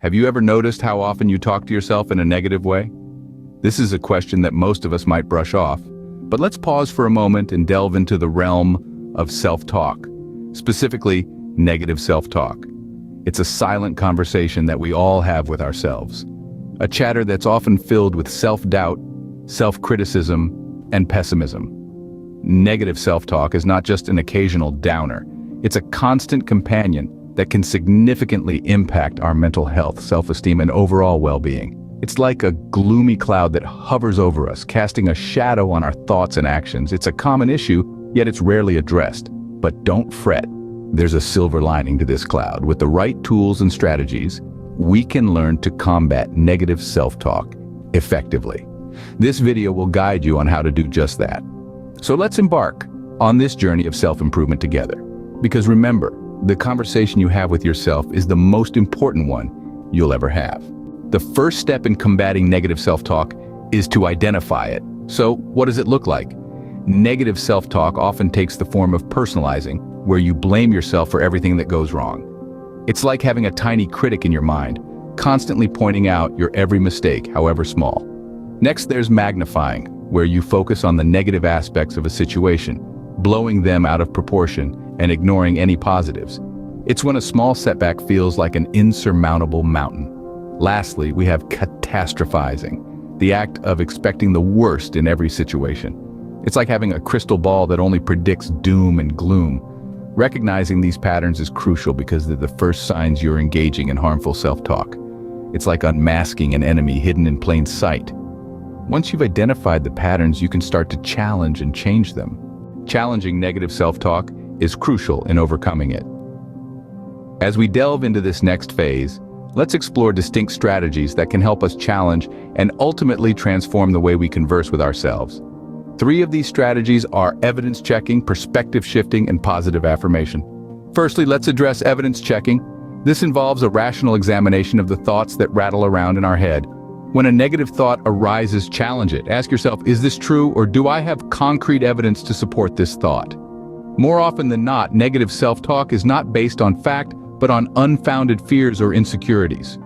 Have you ever noticed how often you talk to yourself in a negative way? This is a question that most of us might brush off, but let's pause for a moment and delve into the realm of self-talk, specifically negative self-talk. It's a silent conversation that we all have with ourselves, a chatter that's often filled with self-doubt, self-criticism, and pessimism. Negative self-talk is not just an occasional downer, it's a constant companion that can significantly impact our mental health, self-esteem, and overall well-being. It's like a gloomy cloud that hovers over us, casting a shadow on our thoughts and actions. It's a common issue, yet it's rarely addressed. But don't fret. There's a silver lining to this cloud. With the right tools and strategies, we can learn to combat negative self-talk effectively. This video will guide you on how to do just that. So let's embark on this journey of self-improvement together. Because remember, the conversation you have with yourself is the most important one you'll ever have. The first step in combating negative self-talk is to identify it. So what does it look like? Negative self-talk often takes the form of personalizing, where you blame yourself for everything that goes wrong. It's like having a tiny critic in your mind, constantly pointing out your every mistake, however small. Next, there's magnifying, where you focus on the negative aspects of a situation, blowing them out of proportion and ignoring any positives. It's when a small setback feels like an insurmountable mountain. Lastly, we have catastrophizing, the act of expecting the worst in every situation. It's like having a crystal ball that only predicts doom and gloom. Recognizing these patterns is crucial because they're the first signs you're engaging in harmful self-talk. It's like unmasking an enemy hidden in plain sight. Once you've identified the patterns, you can start to challenge and change them. Challenging negative self-talk is crucial in overcoming it. As we delve into this next phase, let's explore distinct strategies that can help us challenge and ultimately transform the way we converse with ourselves. 3 of these strategies are evidence checking, perspective shifting, and positive affirmation. Firstly, let's address evidence checking. This involves a rational examination of the thoughts that rattle around in our head. When a negative thought arises, challenge it. Ask yourself, is this true, or do I have concrete evidence to support this thought? More often than not, negative self-talk is not based on fact, but on unfounded fears or insecurities.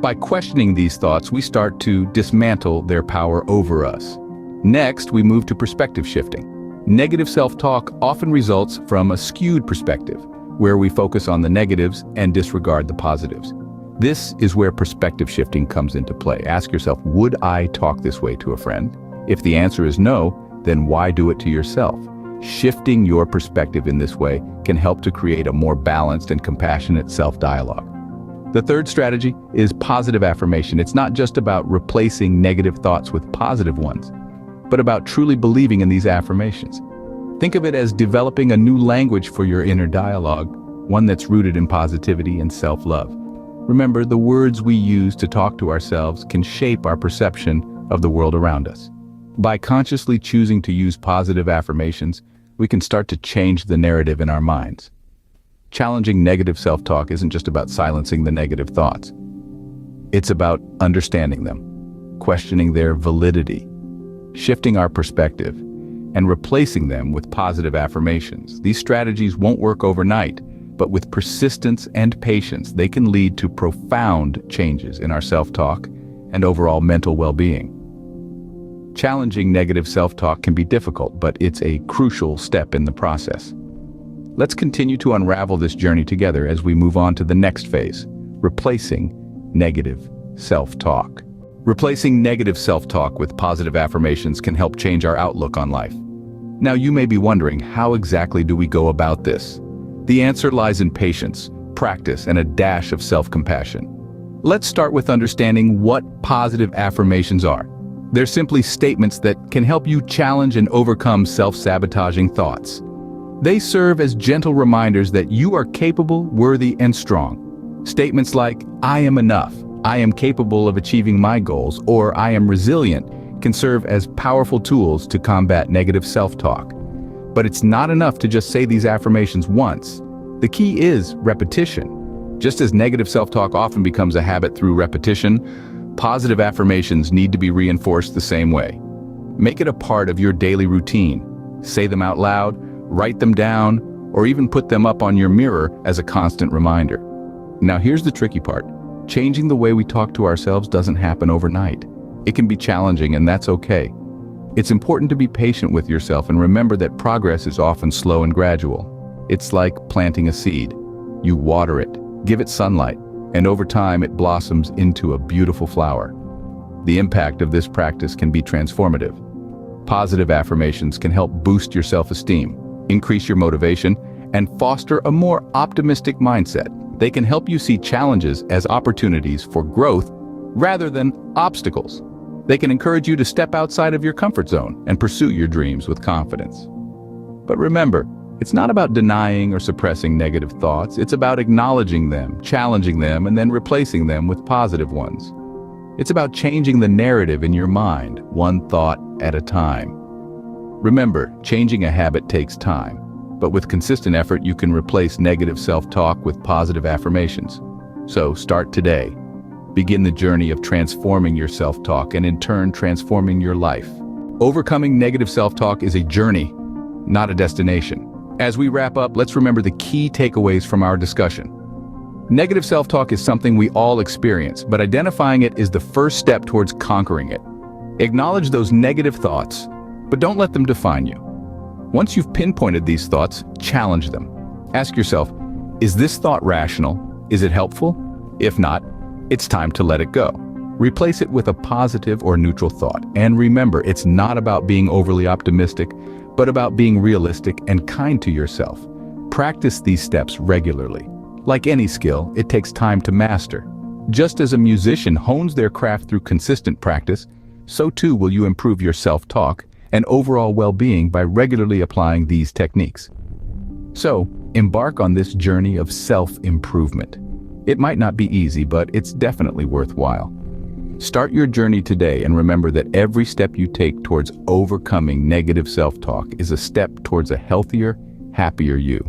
By questioning these thoughts, we start to dismantle their power over us. Next, we move to perspective shifting. Negative self-talk often results from a skewed perspective, where we focus on the negatives and disregard the positives. This is where perspective shifting comes into play. Ask yourself, would I talk this way to a friend? If the answer is no, then why do it to yourself? Shifting your perspective in this way can help to create a more balanced and compassionate self-dialogue. The third strategy is positive affirmation. It's not just about replacing negative thoughts with positive ones, but about truly believing in these affirmations. Think of it as developing a new language for your inner dialogue, one that's rooted in positivity and self-love. Remember, the words we use to talk to ourselves can shape our perception of the world around us. By consciously choosing to use positive affirmations, we can start to change the narrative in our minds. Challenging negative self-talk isn't just about silencing the negative thoughts. It's about understanding them, questioning their validity, shifting our perspective, and replacing them with positive affirmations. These strategies won't work overnight, but with persistence and patience, they can lead to profound changes in our self-talk and overall mental well-being. Challenging negative self-talk can be difficult, but it's a crucial step in the process. Let's continue to unravel this journey together as we move on to the next phase, replacing negative self-talk. Replacing negative self-talk with positive affirmations can help change our outlook on life. Now, you may be wondering, how exactly do we go about this? The answer lies in patience, practice, and a dash of self-compassion. Let's start with understanding what positive affirmations are. They're simply statements that can help you challenge and overcome self-sabotaging thoughts. They serve as gentle reminders that you are capable, worthy, and strong. Statements like, I am enough, I am capable of achieving my goals, or I am resilient can serve as powerful tools to combat negative self-talk. But it's not enough to just say these affirmations once. The key is repetition. Just as negative self-talk often becomes a habit through repetition, positive affirmations need to be reinforced the same way. Make it a part of your daily routine. Say them out loud, write them down, or even put them up on your mirror as a constant reminder. Now here's the tricky part. Changing the way we talk to ourselves doesn't happen overnight. It can be challenging, and that's okay. It's important to be patient with yourself and remember that progress is often slow and gradual. It's like planting a seed. You water it, give it sunlight, and over time it blossoms into a beautiful flower. The impact of this practice can be transformative. Positive affirmations can help boost your self-esteem, increase your motivation, and foster a more optimistic mindset. They can help you see challenges as opportunities for growth rather than obstacles. They can encourage you to step outside of your comfort zone and pursue your dreams with confidence. But remember, it's not about denying or suppressing negative thoughts. It's about acknowledging them, challenging them, and then replacing them with positive ones. It's about changing the narrative in your mind, one thought at a time. Remember, changing a habit takes time, but with consistent effort, you can replace negative self-talk with positive affirmations. So start today. Begin the journey of transforming your self-talk and in turn transforming your life. Overcoming negative self-talk is a journey, not a destination. As we wrap up, let's remember the key takeaways from our discussion. Negative self-talk is something we all experience, but identifying it is the first step towards conquering it. Acknowledge those negative thoughts, but don't let them define you. Once you've pinpointed these thoughts, challenge them. Ask yourself, is this thought rational? Is it helpful? If not, it's time to let it go. Replace it with a positive or neutral thought. And remember, it's not about being overly optimistic, but about being realistic and kind to yourself. Practice these steps regularly. Like any skill, it takes time to master. Just as a musician hones their craft through consistent practice, so too will you improve your self-talk and overall well-being by regularly applying these techniques. So, embark on this journey of self-improvement. It might not be easy, but it's definitely worthwhile. Start your journey today and remember that every step you take towards overcoming negative self-talk is a step towards a healthier, happier you.